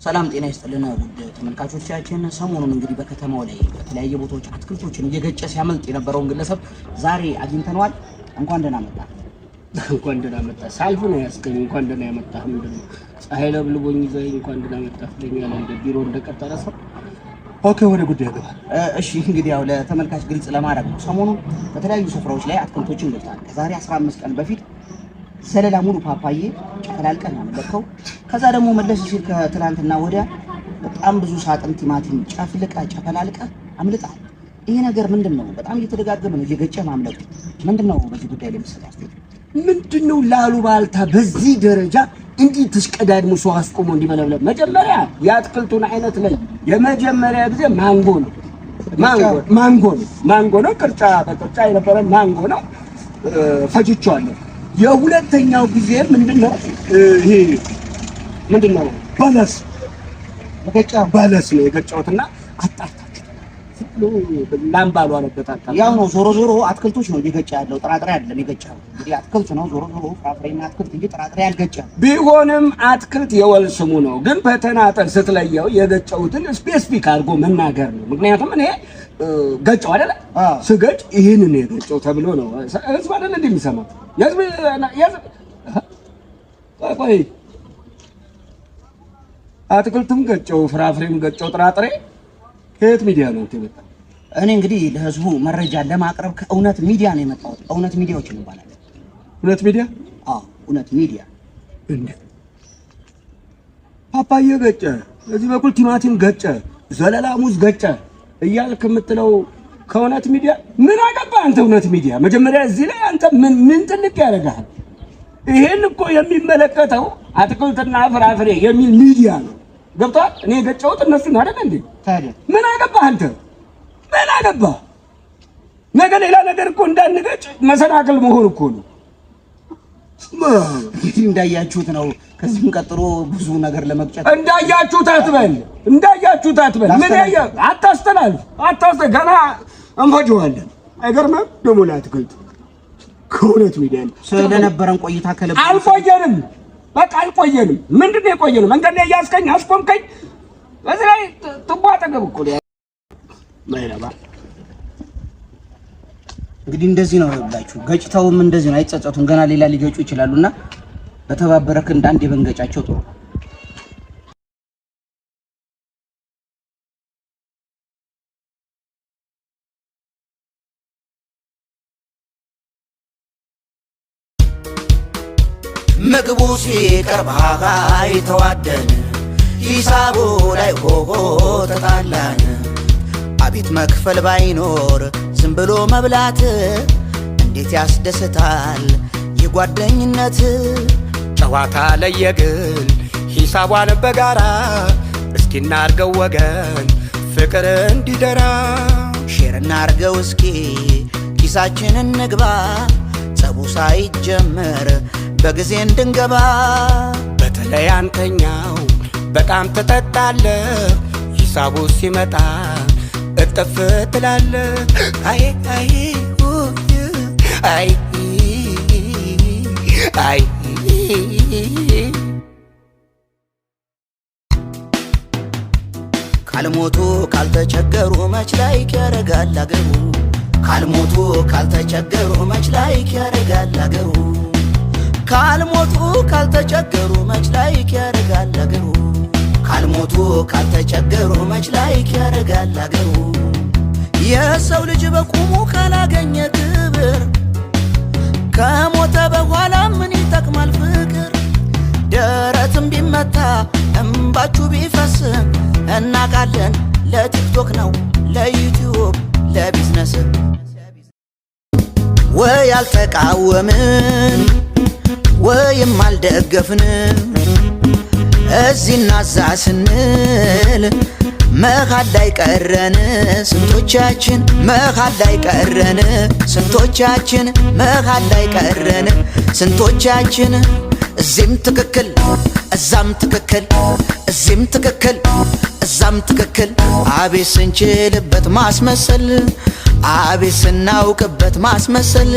ሰላም ጤና ይስጥልና ውድ ተመልካቾቻችን፣ ሰሞኑን እንግዲህ በከተማው ላይ በተለያየ ቦታዎች አትክልቶችን እየገጨ ሲያመልጥ የነበረውን ግለሰብ ዛሬ አግኝተነዋል። እንኳን ደህና መጣ። እንኳን ደህና መጣ። ሳልፍ ነው ያስገኝ። እንኳን ደህና ያመጣህ። ምንድነው ፀሐይ ለብልቦኝ ይዘህ እንኳን ደህና መጣህ ትለኛለህ እንደ ቢሮ እንደቀጠረ ሰው። ኦኬ፣ ወደ ጉዳይ ገባ። እሺ፣ እንግዲህ ያው ለተመልካች ግልጽ ለማድረግ ነው። ሰሞኑን በተለያዩ ስፍራዎች ላይ አትክልቶችን ገጭተሃል። ከዛሬ 15 ቀን በፊት ሰለላ ሙሉ ፓፓዬ ጨፈላልቀን አመለከው። ከዛ ደግሞ መለስ ሲል ከትላንትና ወዲያ በጣም ብዙ ሳጥን ቲማቲም ጨፈላልቀ አምልጣል። ይሄ ነገር ምንድነው? በጣም እየተደጋገመ ነው እየገጨ ማምለጡ። ምንድነው በዚህ ጉዳይ ላይ መሰጣስተ? ምንድነው ላሉ ባልታ በዚህ ደረጃ እንዲህ ተሽቀዳድሙ ሰው አስቆሞ እንዲመለብለ? መጀመሪያ የአትክልቱን አይነት ላይ የመጀመሪያ ጊዜ ማንጎ ነው። ቅርጫ በቅርጫ የነበረ ማንጎ ነው። ፈጅቼዋለሁ። የሁለተኛው ጊዜ ምንድነው? ይሄ ምንድነው? በለስ ነው የገጨሁትና አጣጣች ላምባሉ አለበታታ። ያው ነው ዞሮ አትክልቶች ነው እየገጨ ያለው፣ ጥራጥሬ አይደለም የገጨው። እንግዲህ አትክልት ነው ዞሮ ፍራፍሬና አትክልት እንጂ ጥራጥሬ አልገጨም። ቢሆንም አትክልት የወል ስሙ ነው። ግን በተናጠል ስትለየው የገጨሁትን ስፔሲፊክ አድርጎ መናገር ነው። ምክንያቱም እኔ ገጨው አይደለ? ስገጭ ይሄንን የገጨው ተብሎ ነው ህዝብ አይደለ እንደሚሰማው ቆይ አትክልትም ገጨው ፍራፍሬም ገጨው ጥራጥሬ ከየት ሚዲያ ነው የመጣው? እኔ እንግዲህ ለህዝቡ መረጃ ለማቅረብ ከእውነት ሚዲያ ነው የመጣሁት። እውነት ሚዲያዎች ይባላል። እውነት ሚዲያ? አዎ እውነት ሚዲያ። እንዴ ፓፓዬ ገጨ፣ እዚህ በኩል ቲማቲም ገጨ፣ ዘለላ ሙዝ ገጨ እያልክ የምትለው ከእውነት ሚዲያ ምን አገባህ አንተ? እውነት ሚዲያ መጀመሪያ እዚህ ላይ አንተ ምን ትልቅ ያደርጋል? ይሄን እኮ የሚመለከተው አትክልትና ፍራፍሬ የሚል ሚዲያ ነው። ገብቷል? እኔ የገጨሁት እነሱ ነው አይደል እንዴ? ታዲያ ምን አገባህ አንተ? ምን አገባህ? ነገ ሌላ ነገር እኮ እንዳንገጭ መሰናክል መሆን እኮ ነው። እንዳያችሁት ነው። ከዚህም ቀጥሎ ብዙ ነገር ለመግጨት እንዳያችሁት አትበል። ምን ያያ አታስተላልፍ። ገና እንፈጀዋለን። አይገርምም? ደግሞ ለአትክልት ከእውነት ሚዲያ ስለነበረን ቆይታ ከልብ አልቆየንም። በቃ አልቆየንም። ምንድነው የቆየነው? መንገድ ላይ ያስከኝ አስቆምከኝ። በዚህ ላይ ትቧ አጠገብ እኮ ማይረባ። እንግዲህ እንደዚህ ነው ያላችሁ። ገጭተውም እንደዚህ ነው፣ አይጸጸቱም። ገና ሌላ ሊገጩ ይችላሉና በተባበረ ክንድ አንድ የበንገጫቸው ጥሩ። ምግቡ ሲቀርብ ተዋደን፣ ሂሳቡ ላይ ሆሆ ተጣላን። አቤት መክፈል ባይኖር ዝም ብሎ መብላት እንዴት ያስደስታል የጓደኝነት ጨዋታ ለየግል ሂሳቧን በጋራ እስኪ እናርገው ወገን ፍቅር እንዲደራ። ሼር እናርገው እስኪ ኪሳችንን እንግባ፣ ጸቡ ሳይጀመር በጊዜ እንድንገባ። በተለይ አንተኛው በጣም ተጠጣለህ፣ ሂሳቡ ሲመጣ እጥፍ ትላለህ። አይ ካልሞቱ ካልተቸገሩ መች ላይክ ያረጋል አገሩ። ካልሞቱ ካልተቸገሩ መች ላይክ ያረጋል አገሩ። ካልሞቱ ካልተቸገሩ መች ላይክ ያረጋል አገሩ። ካልሞቱ ካልተቸገሩ መች ላይክ ያረጋል አገሩ። የሰው ልጅ በቁሙ ካላገኘ ክብር ከሞተ በኋላ ምን ይጠቅማል ፍቅር? ደረትም ቢመታ እምባችሁ ቢፈስ እናቃለን ለቲክቶክ ነው ለዩቲዩብ ለቢዝነስ። ወይ አልተቃወምን ወይም አልደገፍን እዚህና እዛ ስንል መሃል ላይ ቀረን ስንቶቻችን፣ መሃል ላይ ቀረን ስንቶቻችን፣ መሃል ላይ ቀረን ስንቶቻችን። እዚህም ትክክል እዛም ትክክል፣ እዚህም ትክክል እዛም ትክክል። አቤት ስንችልበት ማስመሰል፣ አቤት ስናውቅበት ማስመሰል።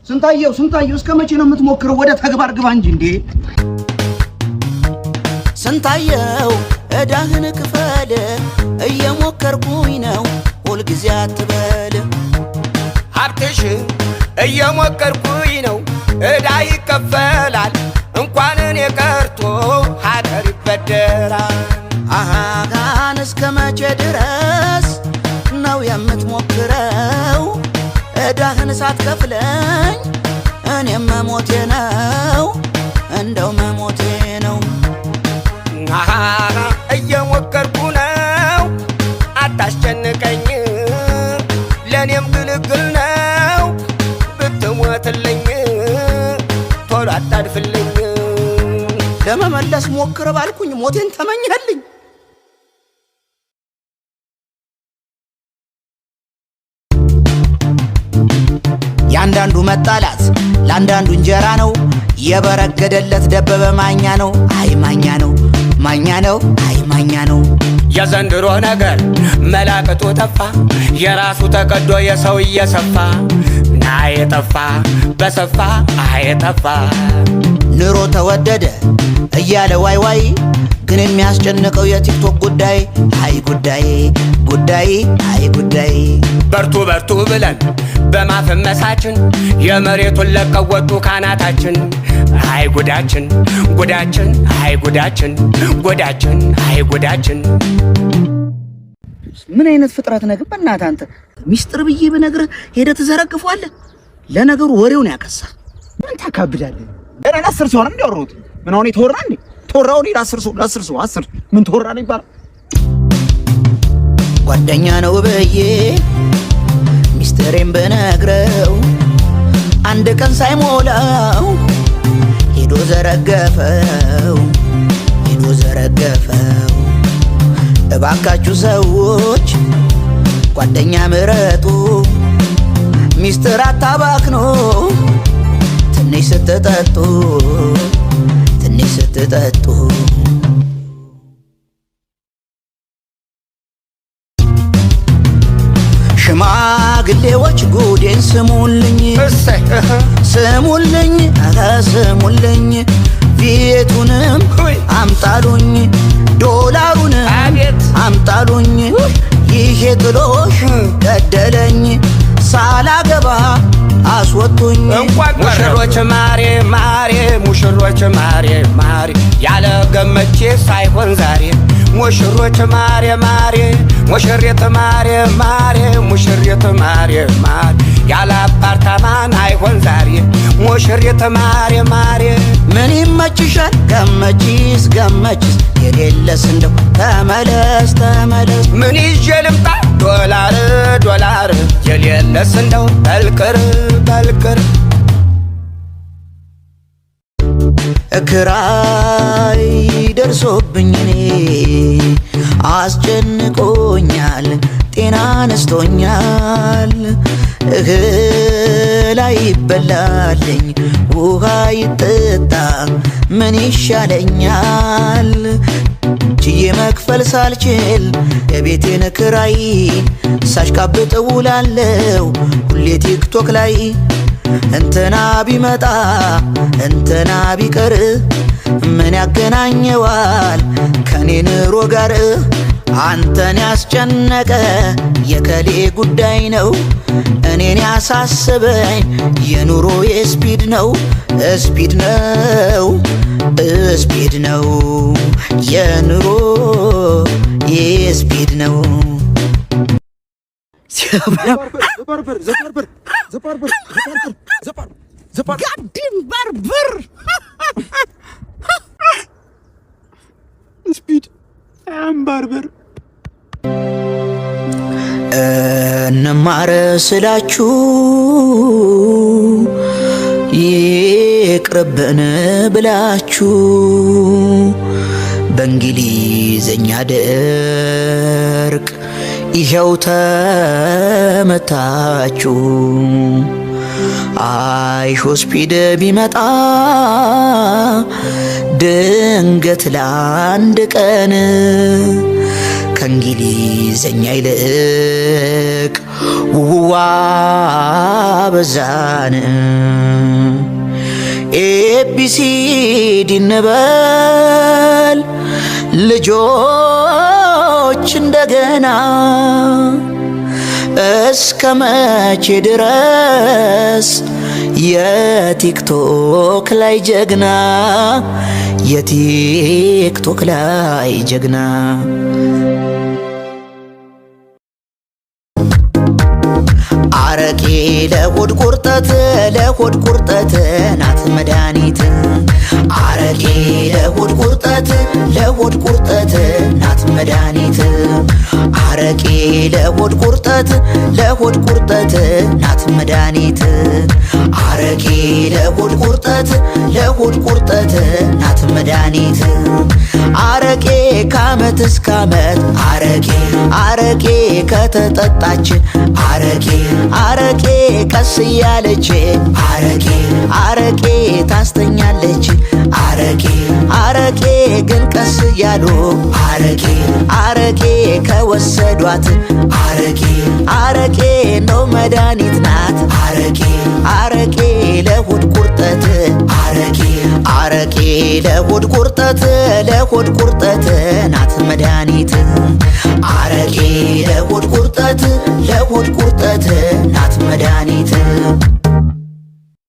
ስንታየው እስከ መቼ ነው የምትሞክረው? ወደ ተግባር ግባ እንጂ እንዴ! ስንታየው እዳህን ክፈል እየሞከርኩኝ ነው ሁልጊዜ አትበል ሀብትሽ እየሞከርኩኝ ነው እዳ ይከፈላል እንኳን እኔ ቀርቶ ሀገር ይበደራል አሃጋን እስከ መቼ ድረስ ነው የምትሞክረው እዳህን ሳትከፍለኝ እኔም መሞቴ ነው እንደው መሞቴ ነው እየሞከርኩ ነው አታስጨንቀኝ ለኔም ግልግል ነው ብትሞትልኝ ቶሎ አታድፍልኝ ለመመለስ ሞክር ባልኩኝ ሞቴን ተመኘህልኝ ያንዳንዱ መጣላት ለአንዳንዱ እንጀራ ነው የበረገደለት ደበበ ማኛ ነው አይ ማኛ ነው ማኛ ነው አይ ማኛ ነው የዘንድሮ ነገር መላቅጡ ጠፋ የራሱ ተቀዶ የሰው እየሰፋ ናየጠፋ በሰፋ አየጠፋ ኑሮ ተወደደ እያለ ዋይ ዋይ ግን የሚያስጨንቀው የቲክቶክ ጉዳይ አይ ጉዳይ ጉዳይ አይ ጉዳይ በርቱ በርቱ ብለን በማፈመሳችን የመሬቱን ለቀው ወጡ ካናታችን አይ ጉዳችን ጉዳችን አይ ጉዳችን ጉዳችን አይ ጉዳችን ምን አይነት ፍጥረት ነህ ግን በእናትህ አንተ ሚስጥር ብዬ ብነግርህ ሄደህ ትዘረግፈዋለህ ለነገሩ ወሬውን ያከሳ ምን ታካብዳለህ ገና 10 ሰው ነው እንዲያወሩት ምን አሁን የተወራ እንዴ ተወራው ነው 10 ሰው 10 ምን ተወራ ነው ይባላል ጓደኛ ነው በዬ ሚስጥሬን በነግረው አንድ ቀን ሳይሞላው ሄዶ ዘረገፈው እባካችሁ ሰዎች ጓደኛ ምረጡ ሚስጥር አታባክኑ ትንሽ ስትጠጡ ሽማግሌዎች ጉዴን ስሙልኝ ስሙልኝ ቤቱንም አምጣሉኝ ዶላሩንም አምጣሉኝ ይሄ ጥሎሽ ገደለኝ ሳላገባ አስወጡኝ ሙሽሮች ማሬ ማሬ ሙሽሮች ማሬ ማሬ ያለ ገመቼ ሳይሆን ዛሬ ሙሽሮች ማሬ ማሬ ሙሽሪት ማሬ ማሬ ሙሽሪት ማሬ ማሬ ያለ አፓርታማን አይሆን ዛሬ ሙሽሪት ማሬ ማሬ ምን ይመችሻል ገመችስ የሌለስ እንደው ተመለስ ምን ይዤ ልምጣ ዶላር የሌለስ እንደው በልቅር እክራይ ደርሶብኝ እኔ አስጨንቆኛል ጤና ነስቶኛል እህል አይበላልኝ ውሃ ይጠጣ ምን ይሻለኛል ችዬ መክፈል ሳልችል የቤቴን ክራይ ሳሽቃብጥ ውላለው ሁሌ ቲክቶክ ላይ እንትና ቢመጣ እንትና ቢቀር ምን ያገናኘዋል ከኔ ኑሮ ጋር አንተን ያስጨነቀ የከሌ ጉዳይ ነው እኔን ያሳስበኝ የኑሮ ስፒድ ነው የኑሮ ስፒድ ነው ጋድም ባርበር ስፒድ አምባርበር እንማር ስላችሁ ይቅርብን ብላችሁ በእንግሊዘኛ ደርቅ ይኸው ተመታችሁ አይሾ ስፒድ ቢመጣ ድንገት ለአንድ ቀን ከእንግሊዘኛ ይልቅ ውዋ በዛን ኤቢሲዲ እንበል ልጆች እንደገና እስከ መቼ ድረስ የቲክቶክ ላይ ጀግና የቲክቶክ ላይ ጀግና አረቄ ለሆድ ቁርጠት ናት መድኃኒት አረቄ ለሆድ ቁርጠት ናት መድኃኒት አረቄ ለሆድ ቁርጠት ናት መድኃኒት አረቄ ለሆድ ቁርጠት ናት መድኃኒት አረቄ ከዓመት እስከ ዓመት አረቄ ከተጠጣች አረቄ ቀስ እያለች አረቄ ታስተኛለች አረቄ ግን ቀስ እያሉ አረቄ ከወሰዷት አረቄ ነው መድኃኒት ናት አረቄ ለሆድ ቁርጠት አረቄ ለሆድ ቁርጠት ናት መድኃኒት አረቄ ለሆድ ቁርጠት